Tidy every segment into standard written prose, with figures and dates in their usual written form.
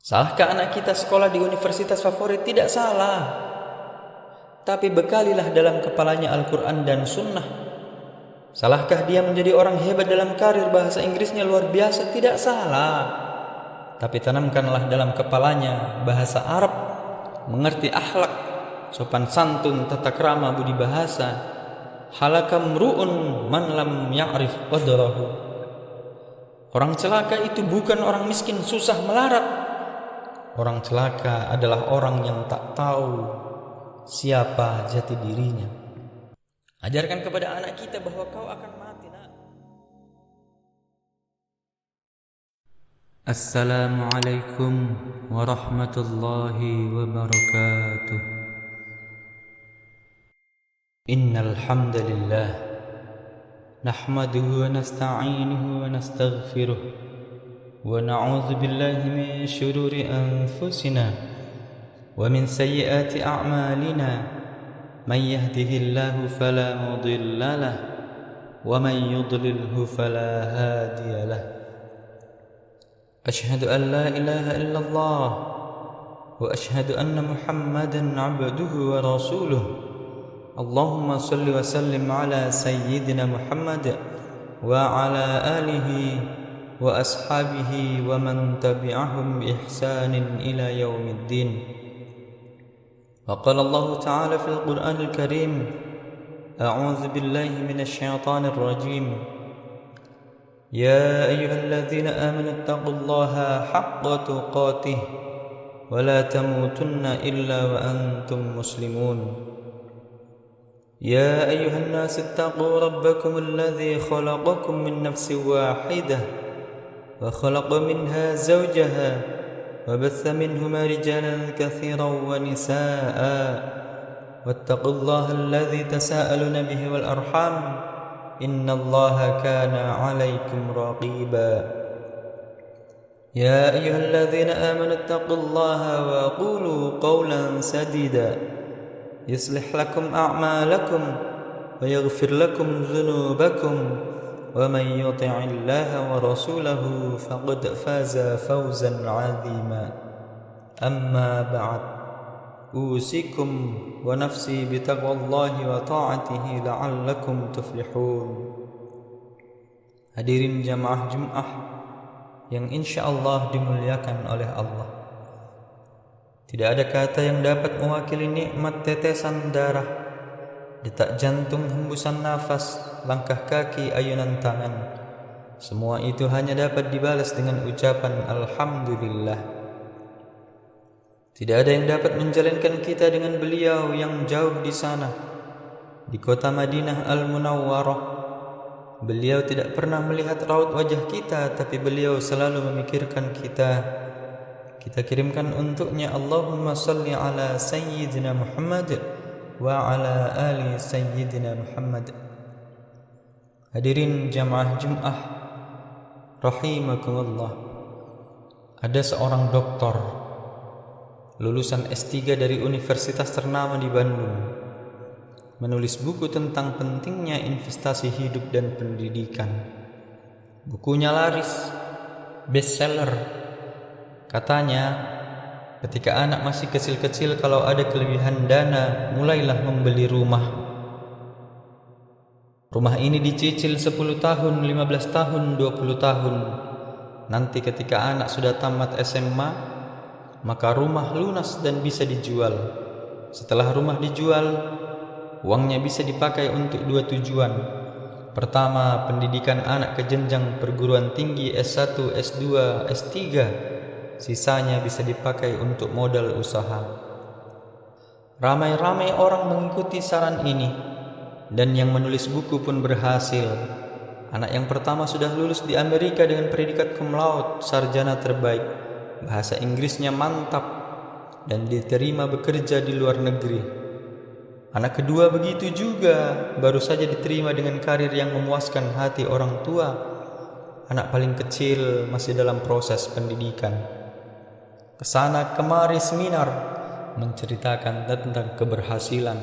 Salahkah anak kita sekolah di universitas favorit? Tidak salah. Tapi bekalilah dalam kepalanya Al-Quran dan Sunnah. Salahkah dia menjadi orang hebat dalam karir bahasa Inggrisnya luar biasa? Tidak salah. Tapi tanamkanlah dalam kepalanya bahasa Arab, mengerti akhlak, sopan santun, tata krama, budi bahasa. Halakam ru'un man lam ya'rif qadrahu. Orang celaka itu bukan orang miskin susah melarat. Orang celaka adalah orang yang tak tahu siapa jati dirinya. Ajarkan kepada anak kita bahwa kau akan mati, nak. Assalamualaikum warahmatullahi wabarakatuh. Innal hamdalillah nahmaduhu wa nasta'inuhu wa nastaghfiruh. ونعوذ بالله من شرور أنفسنا ومن سيئات أعمالنا من يهده الله فلا مضل له ومن يضلله فلا هادي له أشهد أن لا إله إلا الله وأشهد أن محمدا عبده ورسوله اللهم صل وسلم على سيدنا محمد وعلى آله وأصحابه ومن تبعهم بإحسان إلى يوم الدين. وقال الله تعالى في القرآن الكريم أعوذ بالله من الشيطان الرجيم يا أيها الذين آمنوا اتقوا الله حق تقاته ولا تموتن إلا وأنتم مسلمون يا أيها الناس اتقوا ربكم الذي خلقكم من نفس واحدة وخلق منها زوجها وبث منهما رجالا كثيرا ونساء واتقوا الله الذي تساءلون به والأرحام إن الله كان عليكم رقيبا يا أيها الذين آمنوا اتقوا الله وقولوا قولا سديدا يصلح لكم أعمالكم ويغفر لكم ذنوبكم ومن يطع الله ورسوله فقد فاز فوزا عظيما أما بعد أوصيكم ونفسي بتقوى الله وطاعته لعلكم تفلحون. Hadirin jamaah Jumat yang insyaallah dimuliakan oleh Allah. Tidak ada kata yang dapat mewakili nikmat tetesan darah, detak jantung, hembusan nafas, langkah kaki, ayunan tangan. Semua itu hanya dapat dibalas dengan ucapan Alhamdulillah. Tidak ada yang dapat menjalinkan kita dengan beliau yang jauh di sana, di kota Madinah Al-Munawwarah. Beliau tidak pernah melihat raut wajah kita, tapi beliau selalu memikirkan kita. Kita kirimkan untuknya Allahumma salli ala Sayyidina Muhammad wa ala ali Sayyidina Muhammad. Hadirin jamaah Jum'ah rahimakumullah. Ada seorang doktor lulusan S3 dari universitas ternama di Bandung menulis buku tentang pentingnya investasi hidup dan pendidikan. Bukunya laris, bestseller. Katanya, ketika anak masih kecil-kecil, kalau ada kelebihan dana, mulailah membeli rumah. Rumah ini dicicil 10 tahun, 15 tahun, 20 tahun. Nanti ketika anak sudah tamat SMA, maka rumah lunas dan bisa dijual. Setelah rumah dijual, uangnya bisa dipakai untuk dua tujuan. Pertama, pendidikan anak ke jenjang perguruan tinggi S1, S2, S3. Sisanya bisa dipakai untuk modal usaha. Ramai-ramai orang mengikuti saran ini, dan yang menulis buku pun berhasil. Anak yang pertama sudah lulus di Amerika dengan predikat cum laude, sarjana terbaik. Bahasa Inggrisnya mantap dan diterima bekerja di luar negeri. Anak kedua begitu juga, baru saja diterima dengan karir yang memuaskan hati orang tua. Anak paling kecil masih dalam proses pendidikan. Kesana kemari seminar menceritakan tentang keberhasilan,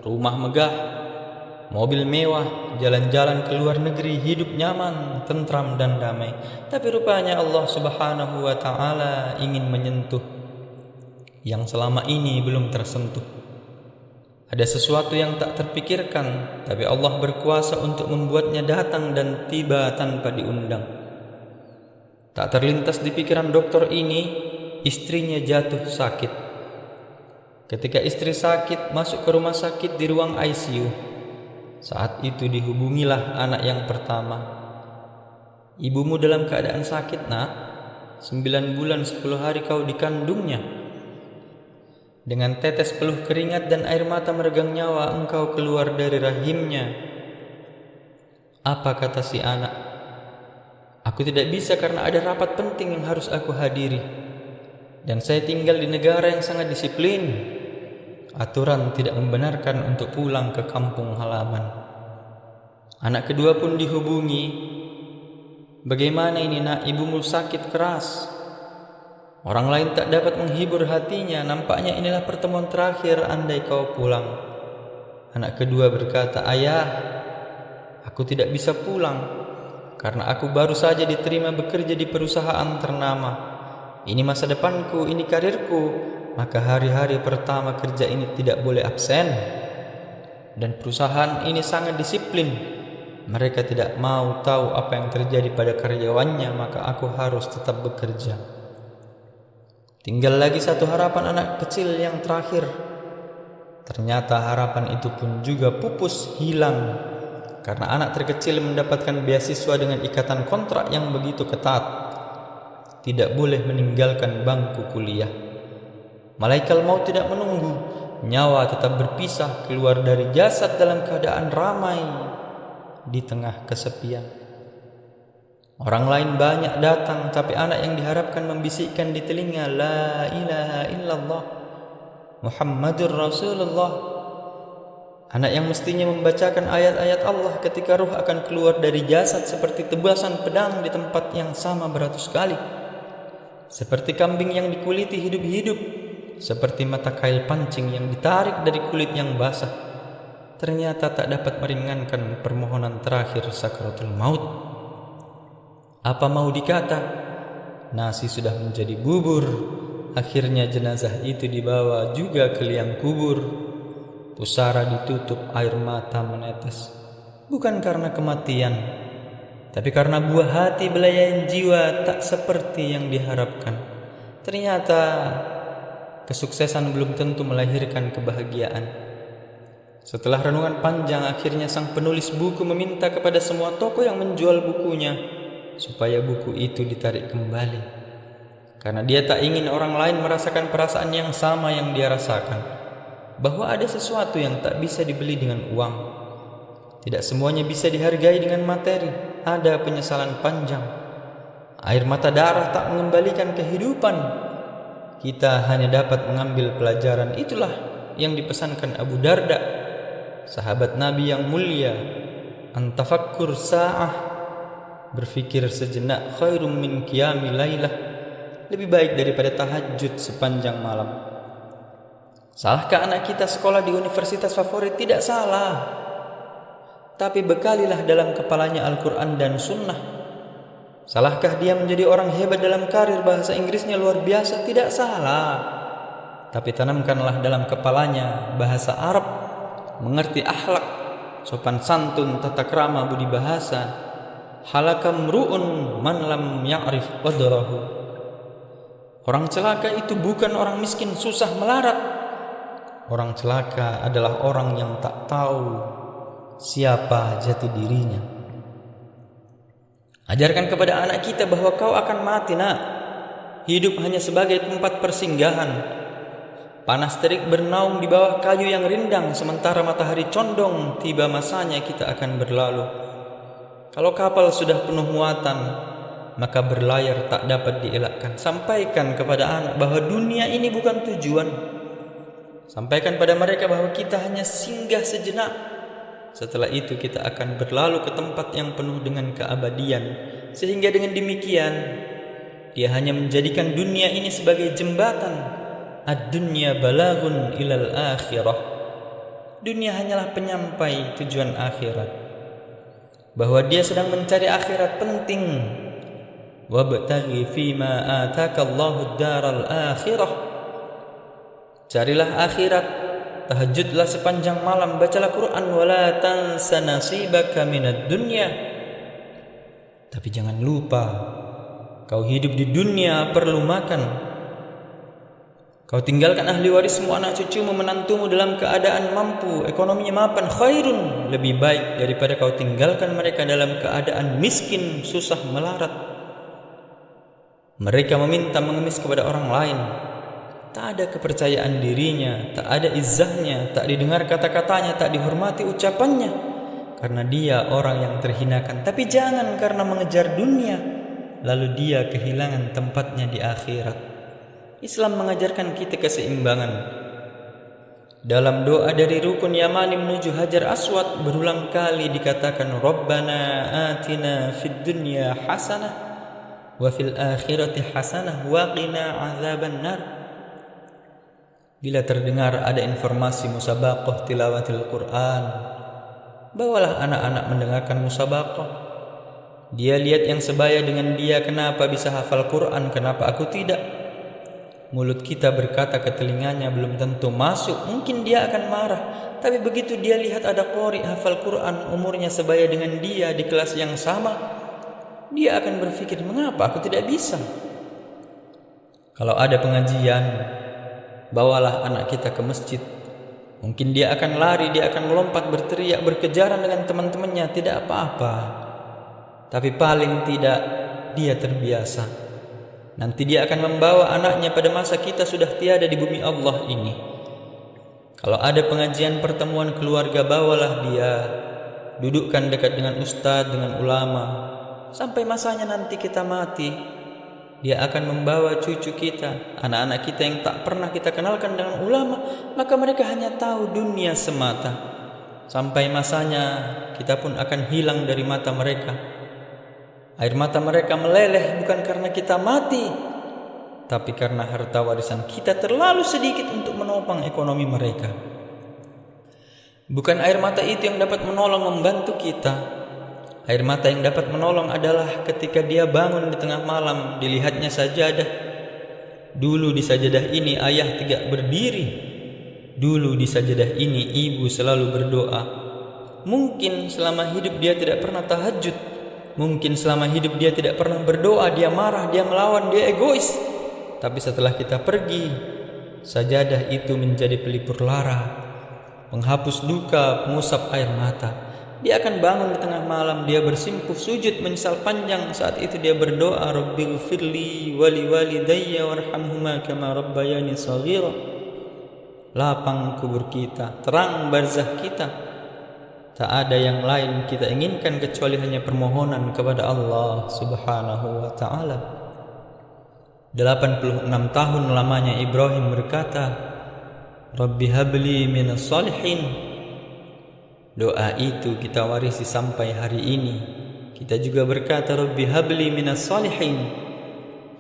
rumah megah, mobil mewah, jalan-jalan ke luar negeri, hidup nyaman, tentram dan damai. Tapi rupanya Allah Subhanahu wa Ta'ala ingin menyentuh yang selama ini belum tersentuh. Ada sesuatu yang tak terpikirkan, tapi Allah berkuasa untuk membuatnya datang dan tiba tanpa diundang. Tak terlintas di pikiran dokter ini, istrinya jatuh sakit. Ketika istri sakit, masuk ke rumah sakit di ruang ICU. Saat itu dihubungilah anak yang pertama. Ibumu dalam keadaan sakit, nak. 9 bulan 10 hari kau dikandungnya. Dengan tetes peluh keringat dan air mata meregang nyawa, engkau keluar dari rahimnya. Apa kata si anak? Aku tidak bisa karena ada rapat penting yang harus aku hadiri. Dan saya tinggal di negara yang sangat disiplin. Aturan tidak membenarkan untuk pulang ke kampung halaman. Anak kedua pun dihubungi. Bagaimana ini, nak? Ibumu sakit keras. Orang lain tak dapat menghibur hatinya. Nampaknya inilah pertemuan terakhir andai kau pulang. Anak kedua berkata, ayah, aku tidak bisa pulang karena aku baru saja diterima bekerja di perusahaan ternama. Ini masa depanku, ini karirku. Maka hari-hari pertama kerja ini tidak boleh absen. Dan perusahaan ini sangat disiplin. Mereka tidak mau tahu apa yang terjadi pada karyawannya, maka aku harus tetap bekerja. Tinggal lagi satu harapan anak kecil yang terakhir. Ternyata harapan itu pun juga pupus, hilang. Karena anak terkecil mendapatkan beasiswa dengan ikatan kontrak yang begitu ketat. Tidak boleh meninggalkan bangku kuliah. Malaikat maut tidak menunggu. Nyawa tetap berpisah keluar dari jasad dalam keadaan ramai di tengah kesepian. Orang lain banyak datang, tapi anak yang diharapkan membisikkan di telinga, La ilaha illallah Muhammadur Rasulullah. Anak yang mestinya membacakan ayat-ayat Allah ketika ruh akan keluar dari jasad seperti tebasan pedang di tempat yang sama beratus kali. Seperti kambing yang dikuliti hidup-hidup, seperti mata kail pancing yang ditarik dari kulit yang basah. Ternyata tak dapat meringankan permohonan terakhir sakaratul maut. Apa mau dikata? Nasi sudah menjadi bubur. Akhirnya jenazah itu dibawa juga ke liang kubur. Pusara ditutup, air mata menetes. Bukan karena kematian, tapi karena buah hati belayan jiwa tak seperti yang diharapkan. Ternyata kesuksesan belum tentu melahirkan kebahagiaan. Setelah renungan panjang, akhirnya sang penulis buku meminta kepada semua toko yang menjual bukunya supaya buku itu ditarik kembali. Karena dia tak ingin orang lain merasakan perasaan yang sama yang dia rasakan. Bahwa ada sesuatu yang tak bisa dibeli dengan uang. Tidak semuanya bisa dihargai dengan materi. Ada penyesalan panjang. Air mata darah tak mengembalikan kehidupan. Kita hanya dapat mengambil pelajaran. Itulah yang dipesankan Abu Darda, sahabat Nabi yang mulia. Antafakkur sa'ah, berfikir sejenak, khairum min qiyami lailah, lebih baik daripada tahajud sepanjang malam. Salahkah anak kita sekolah di universitas favorit? Tidak salah. Tapi bekalilah dalam kepalanya Al-Quran dan Sunnah. Salahkah dia menjadi orang hebat dalam karir bahasa Inggrisnya luar biasa? Tidak salah. Tapi tanamkanlah dalam kepalanya bahasa Arab, mengerti akhlak, sopan santun, tata krama, budi bahasa. Halakam ru'un man lam ya'rif qadrahu. Orang celaka itu bukan orang miskin susah melarat. Orang celaka adalah orang yang tak tahu siapa jati dirinya. Ajarkan kepada anak kita bahwa kau akan mati, nak. Hidup hanya sebagai tempat persinggahan. Panas terik bernaung di bawah kayu yang rindang, sementara matahari condong, tiba masanya kita akan berlalu. Kalau kapal sudah penuh muatan, maka berlayar tak dapat dielakkan. Sampaikan kepada anak bahwa dunia ini bukan tujuan. Sampaikan pada mereka bahwa kita hanya singgah sejenak. Setelah itu kita akan berlalu ke tempat yang penuh dengan keabadian. Sehingga dengan demikian, dia hanya menjadikan dunia ini sebagai jembatan. Ad-dunya balaghun ilal akhirah. dunia hanyalah penyampai tujuan akhirat, bahwa dia sedang mencari akhirat penting. Wabtaghi fima ataka Allahu ad-daral akhirah. Carilah akhirat, tahajudlah sepanjang malam, bacalah Quran, wala tansa nasibaka minad dunya. Tapi jangan lupa, kau hidup di dunia perlu makan. Kau tinggalkan ahli warismu, anak cucumu, menantumu dalam keadaan mampu, ekonominya mapan, khairun, lebih baik daripada kau tinggalkan mereka dalam keadaan miskin, susah, melarat. Mereka meminta mengemis kepada orang lain, tak ada kepercayaan dirinya, tak ada izzahnya, tak didengar kata-katanya, tak dihormati ucapannya, karena dia orang yang terhinakan. Tapi jangan karena mengejar dunia lalu dia kehilangan tempatnya di akhirat. Islam mengajarkan kita keseimbangan. Dalam doa dari rukun Yamani menuju Hajar Aswad berulang kali dikatakan, Rabbana atina fid dunya hasanah wa fil akhirati hasanah wa qina azaban nar. Bila terdengar ada informasi musabaqah tilawatil Quran, bawalah anak-anak mendengarkan musabaqah. Dia lihat yang sebaya dengan dia, kenapa bisa hafal Quran, kenapa aku tidak? Mulut kita berkata ke telinganya, belum tentu masuk, mungkin dia akan marah. Tapi begitu dia lihat ada qori hafal Quran umurnya sebaya dengan dia di kelas yang sama, dia akan berpikir, mengapa aku tidak bisa? Kalau ada pengajian, bawalah anak kita ke masjid. Mungkin dia akan lari, dia akan melompat, berteriak, berkejaran dengan teman-temannya, tidak apa-apa. Tapi paling tidak dia terbiasa. Nanti dia akan membawa anaknya pada masa kita sudah tiada di bumi Allah ini. Kalau ada pengajian pertemuan keluarga, bawalah dia, dudukkan dekat dengan ustadz, dengan ulama. Sampai masanya nanti kita mati, dia akan membawa cucu kita, anak-anak kita yang tak pernah kita kenalkan dengan ulama, maka mereka hanya tahu dunia semata. Sampai masanya kita pun akan hilang dari mata mereka. Air mata mereka meleleh bukan karena kita mati, tapi karena harta warisan kita terlalu sedikit untuk menopang ekonomi mereka. Bukan air mata itu yang dapat menolong membantu kita. Air mata yang dapat menolong adalah ketika dia bangun di tengah malam, dilihatnya sajadah. Dulu di sajadah ini ayah tidak berdiri. Dulu di sajadah ini ibu selalu berdoa. Mungkin selama hidup dia tidak pernah tahajud. Mungkin selama hidup dia tidak pernah berdoa, dia marah, dia melawan, dia egois. Tapi setelah kita pergi, sajadah itu menjadi pelipur lara, penghapus duka, pengusap air mata. Dia akan bangun di tengah malam, dia bersimpuh sujud menyesal panjang. Saat itu dia berdoa, Rabbighfirli wali walidayya warhamhuma kama rabbayani shaghira. Lapang kubur kita, terang barzah kita. Tak ada yang lain kita inginkan kecuali hanya permohonan kepada Allah Subhanahu wa ta'ala. 86 tahun lamanya Ibrahim berkata, Rabbi habli minas salihin. Doa itu kita warisi sampai hari ini. Kita juga berkata, Rabbi habli minas salihin.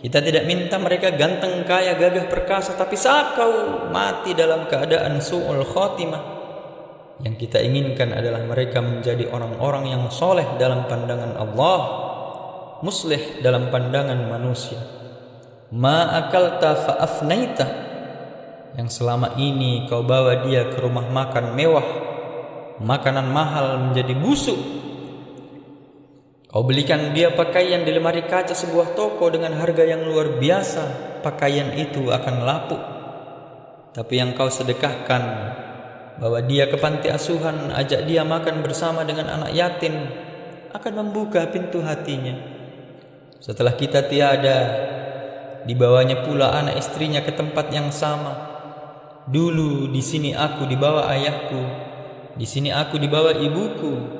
Kita tidak minta mereka ganteng, kaya, gagah, perkasa, tapi saat kau mati dalam keadaan su'ul khotimah, yang kita inginkan adalah mereka menjadi orang-orang yang soleh dalam pandangan Allah, muslih dalam pandangan manusia. Ma akalta fa'afnaita, yang selama ini kau bawa dia ke rumah makan mewah, makanan mahal menjadi busuk. Kau belikan dia pakaian di lemari kaca sebuah toko dengan harga yang luar biasa, pakaian itu akan lapuk. Tapi yang kau sedekahkan, bawa dia ke panti asuhan, ajak dia makan bersama dengan anak yatim, akan membuka pintu hatinya. Setelah kita tiada, dibawanya pula anak istrinya ke tempat yang sama. Dulu di sini aku dibawa ayahku, di sini aku dibawa ibuku.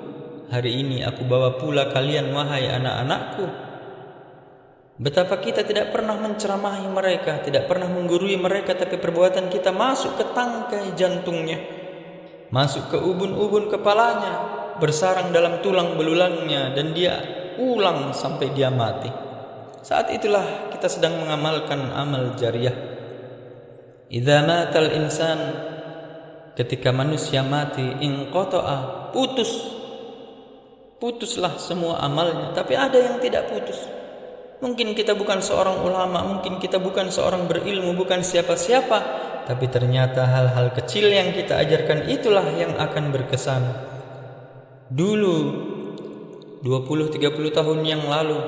Hari ini aku bawa pula kalian, wahai anak-anakku. Betapa kita tidak pernah menceramahi mereka, tidak pernah menggurui mereka, tapi perbuatan kita masuk ke tangkai jantungnya, masuk ke ubun-ubun kepalanya, bersarang dalam tulang belulangnya, dan dia ulang sampai dia mati. Saat itulah kita sedang mengamalkan amal jariah. Idza matal insan ketika manusia mati, inqata'a, putuslah semua amalnya. Tapi ada yang tidak putus. Mungkin kita bukan seorang ulama, mungkin kita bukan seorang berilmu, bukan siapa-siapa, tapi ternyata hal-hal kecil yang kita ajarkan itulah yang akan berkesan. Dulu 20-30 tahun yang lalu,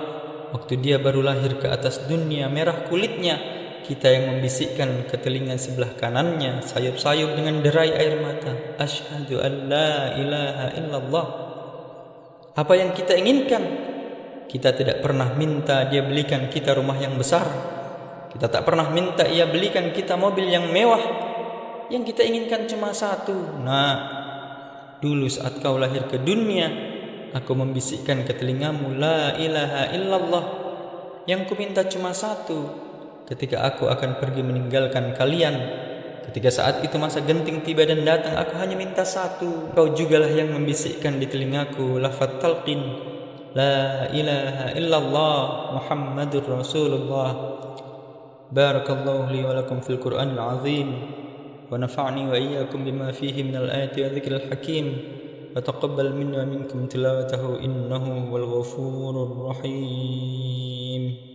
waktu dia baru lahir ke atas dunia, merah kulitnya, kita yang membisikkan ke telinga sebelah kanannya, sayup-sayup dengan derai air mata, asyhadu an la ilaha illallah. Apa yang kita inginkan? Kita tidak pernah minta dia belikan kita rumah yang besar. Kita tak pernah minta ia belikan kita mobil yang mewah. Yang kita inginkan cuma satu. Nah, dulu saat kau lahir ke dunia, aku membisikkan ke telingamu, la ilaha illallah. Yang ku minta cuma satu. Ketika aku akan pergi meninggalkan kalian, ketika saat itu masa genting tiba dan datang, aku hanya minta satu. Kau jugalah yang membisikkan di telingaku lafaz talqin, la ilaha illallah Muhammadur Rasulullah. Barakallahu li wa lakum fil Qur'anil azim wa nafa'ni wa iyyakum bima fihi minal ayati wa dzikril hakim wa taqabbal minna wa minkum tilawatahu innahu wal ghafurur rahim.